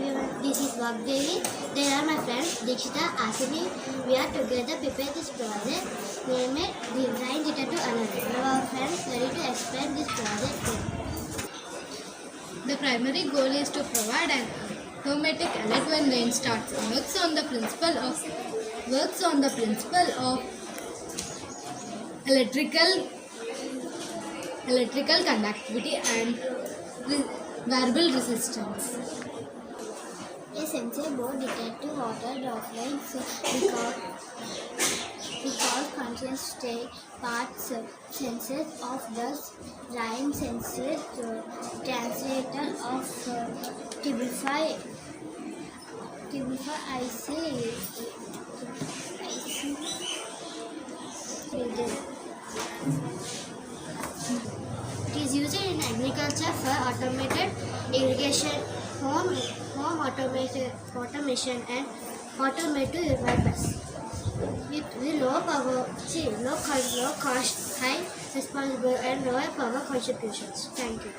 everyone, this is Vagdevi. They are my friends Dikshita, Asini. We are together prepare this project named Design Data to Analyze. Now our friends ready to explain this project. The primary goal is to provide an automatic alert when rain starts. Works on the principle of electrical conductivity and variable resistance. A sensor board detects water droplets because conscious parts sensors of the rain sensor translator of Tibify IC region. It is used in agriculture for automated irrigation, home automation and automated wipers. With low cost, high responsible and lower power contributions. Thank you.